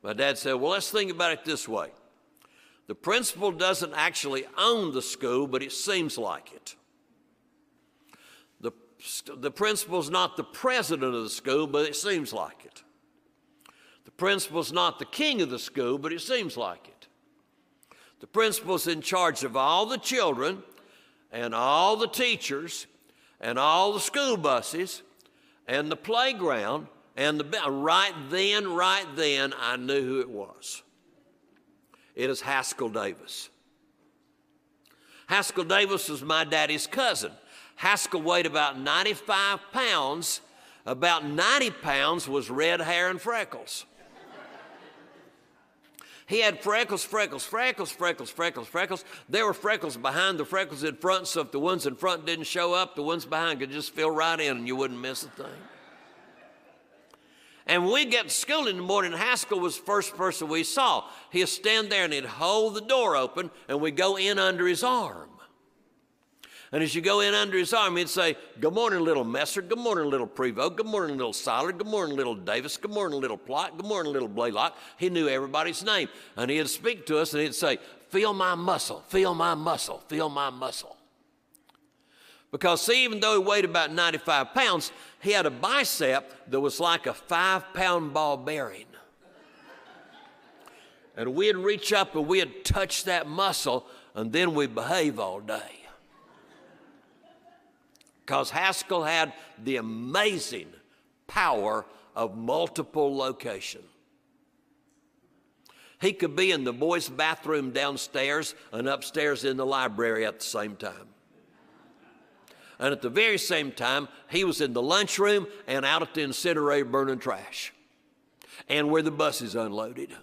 My dad said, well, let's think about it this way. The principal doesn't actually own the school, but it seems like it. The principal's not the president of the school, but it seems like it. The principal's not the king of the school, but it seems like it. The principal's in charge of all the children and all the teachers and all the school buses and the playground. And right then, I knew who it was. It is Haskell Davis. Haskell Davis was my daddy's cousin. Haskell weighed about 95 pounds. About 90 pounds was red hair and freckles. He had freckles. There were freckles behind, the freckles in front, so if the ones in front didn't show up, the ones behind could just fill right in and you wouldn't miss a thing. And when we get to school in the morning, Haskell was the first person we saw. He'd stand there and he'd hold the door open and we'd go in under his arm. And as you go in under his arm, he'd say, good morning, little Messer. Good morning, little Prevost. Good morning, little Siler. Good morning, little Davis. Good morning, little Plott. Good morning, little Blaylock. He knew everybody's name. And he'd speak to us and he'd say, feel my muscle, feel my muscle, feel my muscle. Because, see, even though he weighed about 95 pounds, he had a bicep that was like a 5-pound ball bearing. And we'd reach up and we'd touch that muscle, and then we'd behave all day. Because Haskell had the amazing power of multiple location. He could be in the boys' bathroom downstairs and upstairs in the library at the same time. And at the very same time, he was in the lunchroom and out at the incinerator burning trash and where the buses unloaded.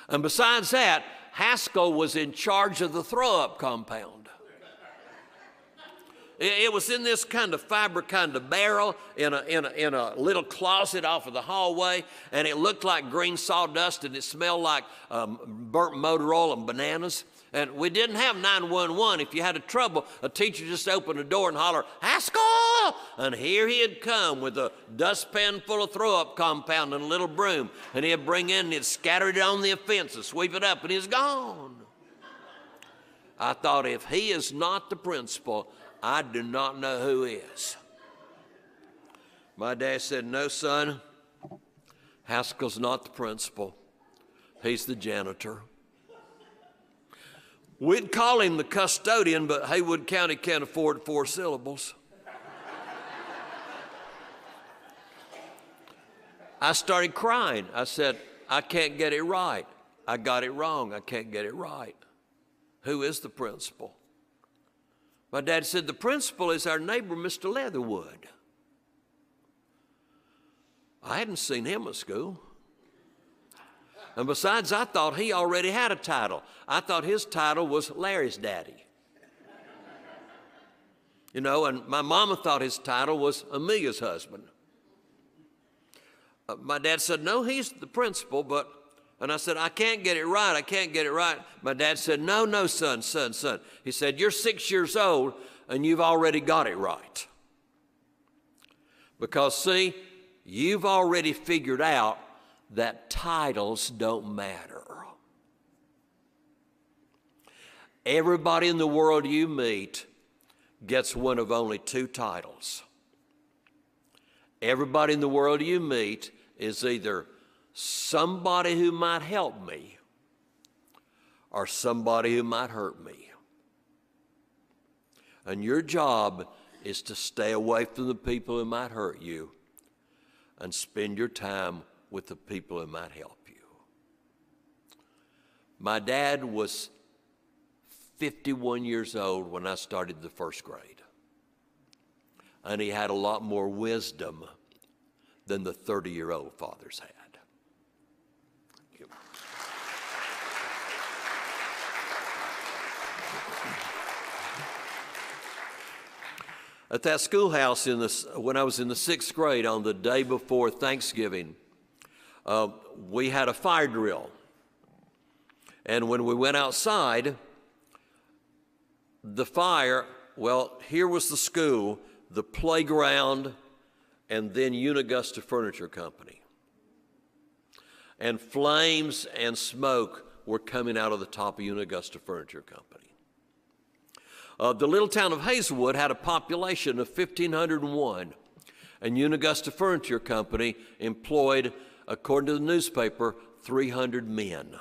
And besides that, Haskell was in charge of the throw-up compound. It was in this kind of fiber kind of barrel in a little closet off of the hallway, and it looked like green sawdust, and it smelled like burnt motor oil and bananas. And we didn't have 911. If you had a trouble, a teacher just opened the door and holler, "Haskell!" And here he'd come with a dustpan full of throw-up compound and a little broom, and he'd bring in and he'd scatter it on the fence and sweep it up, and he's gone. I thought, if he is not the principal, I do not know who is. My dad said, "No, son, Haskell's not the principal. He's the janitor." We'd call him the custodian, but Haywood County can't afford 4 syllables. I started crying. I said, "I can't get it right. I got it wrong. I can't get it right. Who is the principal?" My dad said, "The principal is our neighbor, Mr. Leatherwood." I hadn't seen him at school. And besides, I thought he already had a title. I thought his title was Larry's daddy. You know, and my mama thought his title was Amelia's husband. My dad said, "No, he's the principal, but..." And I said, "I can't get it right. I can't get it right." My dad said, No, son. He said, "You're 6 years old and you've already got it right. Because see, you've already figured out that titles don't matter. Everybody in the world you meet gets one of only 2 titles. Everybody in the world you meet is either somebody who might help me or somebody who might hurt me. And your job is to stay away from the people who might hurt you and spend your time with the people who might help you." My dad was 51 years old when I started the 1st grade. And he had a lot more wisdom than the 30-year-old fathers had. Thank you. At that schoolhouse when I was in the 6th grade, on the day before Thanksgiving, we had a fire drill. And when we went outside, the fire, well, here was the school, the playground, and then Unaugusta Furniture Company. And flames and smoke were coming out of the top of Unaugusta Furniture Company. The little town of Hazelwood had a population of 1,501, and Unaugusta Furniture Company employed, according to the newspaper, 300 men.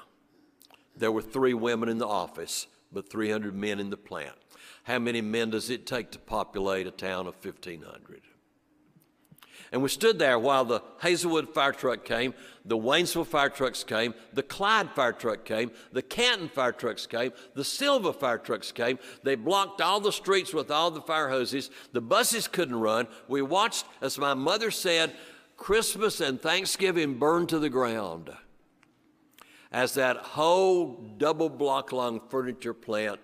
There were 3 women in the office, but 300 men in the plant. How many men does it take to populate a town of 1,500? And we stood there while the Hazelwood fire truck came, the Waynesville fire trucks came, the Clyde fire truck came, the Canton fire trucks came, the Silva fire trucks came. They blocked all the streets with all the fire hoses. The buses couldn't run. We watched, as my mother said, Christmas and Thanksgiving burned to the ground as that whole double block long furniture plant,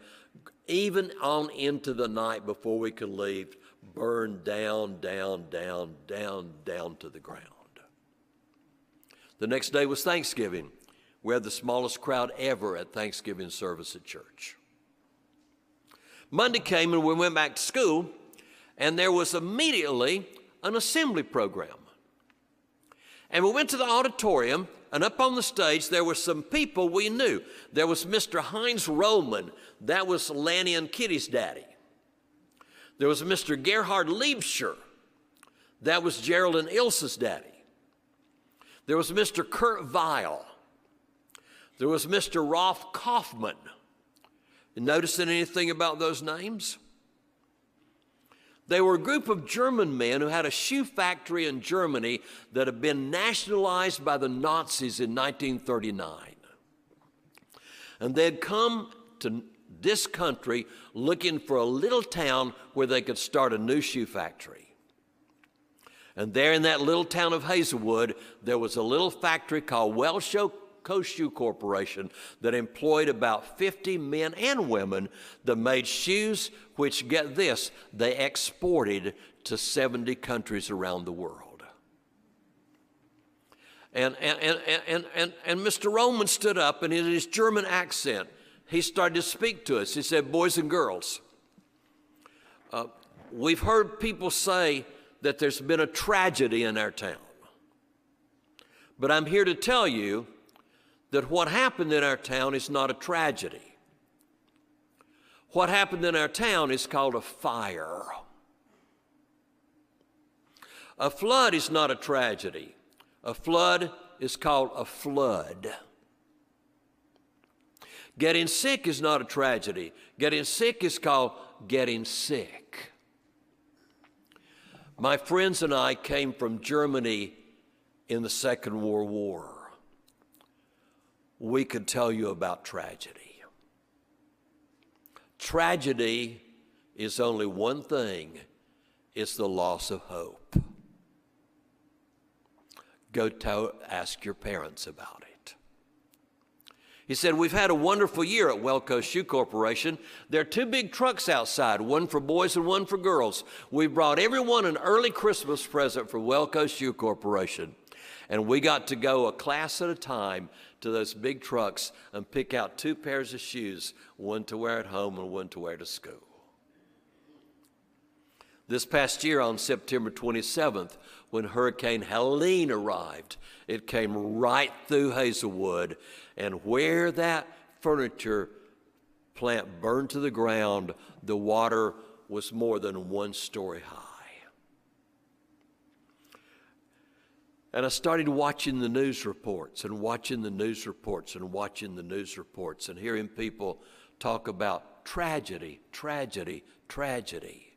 even on into the night before we could leave, burned down to the ground. The next day was Thanksgiving. We had the smallest crowd ever at Thanksgiving service at church. Monday came and we went back to school, and there was immediately an assembly program. And we went to the auditorium, and up on the stage there were some people we knew. There was Mr. Heinz Roman. That was Lanny and Kitty's daddy. There was Mr. Gerhard Liebscher. That was Gerald and Ilse's daddy. There was Mr. Kurt Weil. There was Mr. Rolf Kaufman. You noticing anything about those names? They were a group of German men who had a shoe factory in Germany that had been nationalized by the Nazis in 1939. And they'd come to this country looking for a little town where they could start a new shoe factory. And there in that little town of Hazelwood, there was a little factory called Coast Shoe Corporation that employed about 50 men and women that made shoes, which, get this, they exported to 70 countries around the world. And Mr. Roman stood up, and in his German accent, he started to speak to us. He said, "Boys and girls, we've heard people say that there's been a tragedy in our town. But I'm here to tell you that what happened in our town is not a tragedy. What happened in our town is called a fire. A flood is not a tragedy. A flood is called a flood. Getting sick is not a tragedy. Getting sick is called getting sick." My friends and I came from Germany in the Second World War. We could tell you about tragedy. Tragedy is only one thing. It's the loss of hope. Go ask your parents about it. He said, "We've had a wonderful year at Coast Shoe Corporation. There are 2 big trucks outside, one for boys and one for girls. We brought everyone an early Christmas present for Coast Shoe Corporation. And we got to go a class at a time to those big trucks and pick out 2 pairs of shoes, one to wear at home and one to wear to school." This past year on September 27th, when Hurricane Helene arrived, it came right through Hazelwood, and where that furniture plant burned to the ground, the water was more than 1 story high. And I started watching the news reports and watching the news reports and watching the news reports and hearing people talk about tragedy, tragedy, tragedy.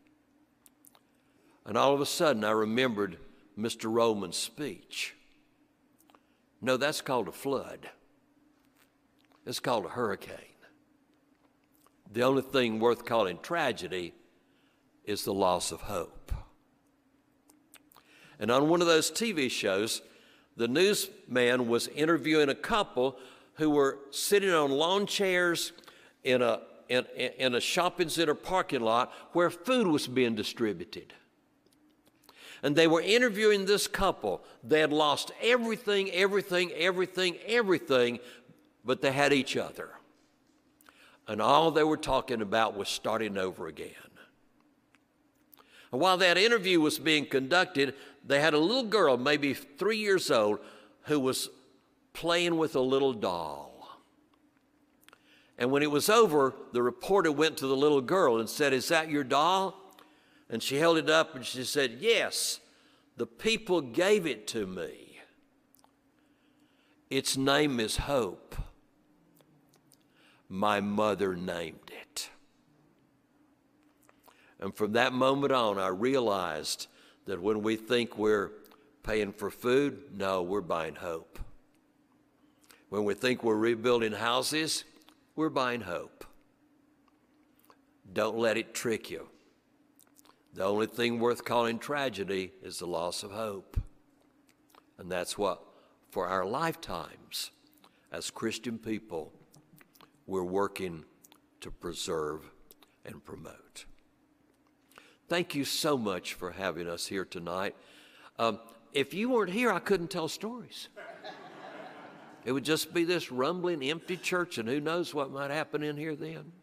And all of a sudden, I remembered Mr. Roman's speech. No, that's called a flood. It's called a hurricane. The only thing worth calling tragedy is the loss of hope. And on one of those TV shows, the newsman was interviewing a couple who were sitting on lawn chairs in a shopping center parking lot where food was being distributed. And they were interviewing this couple. They had lost everything, but they had each other. And all they were talking about was starting over again. And while that interview was being conducted, they had a little girl, maybe 3 years old, who was playing with a little doll. And when it was over, the reporter went to the little girl and said, "Is that your doll?" And she held it up and she said, "Yes, the people gave it to me. Its name is Hope. My mother named it." And from that moment on, I realized that when we think we're paying for food, no, we're buying hope. When we think we're rebuilding houses, we're buying hope. Don't let it trick you. The only thing worth calling tragedy is the loss of hope. And that's what, for our lifetimes, as Christian people, we're working to preserve and promote. Thank you so much for having us here tonight. If you weren't here, I couldn't tell stories. It would just be this rumbling, empty church, and who knows what might happen in here then.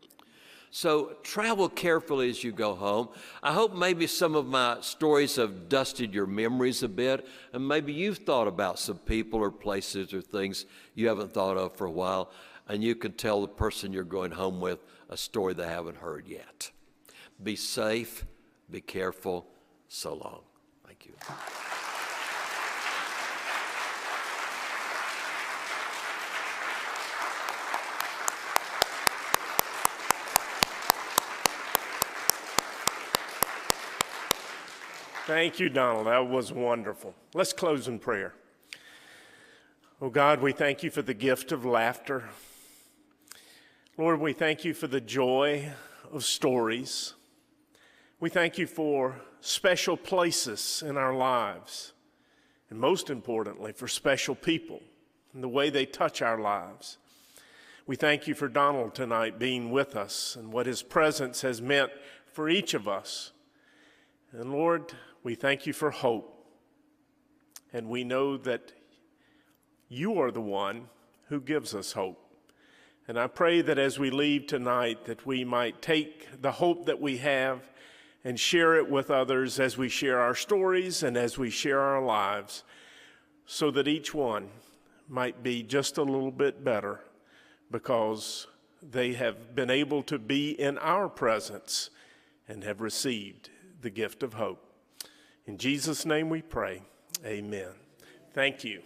So travel carefully as you go home. I hope maybe some of my stories have dusted your memories a bit, and maybe you've thought about some people or places or things you haven't thought of for a while, and you can tell the person you're going home with a story they haven't heard yet. Be safe, be careful. So long. Thank you. Thank you, Donald. That was wonderful. Let's close in prayer. Oh God, we thank you for the gift of laughter. Lord, we thank you for the joy of stories. We thank you for special places in our lives, and most importantly, for special people and the way they touch our lives. We thank you for Donald tonight being with us and what his presence has meant for each of us. And Lord, we thank you for hope. And we know that you are the one who gives us hope. And I pray that as we leave tonight, that we might take the hope that we have and share it with others as we share our stories and as we share our lives, so that each one might be just a little bit better because they have been able to be in our presence and have received the gift of hope. In Jesus' name we pray, amen. Thank you.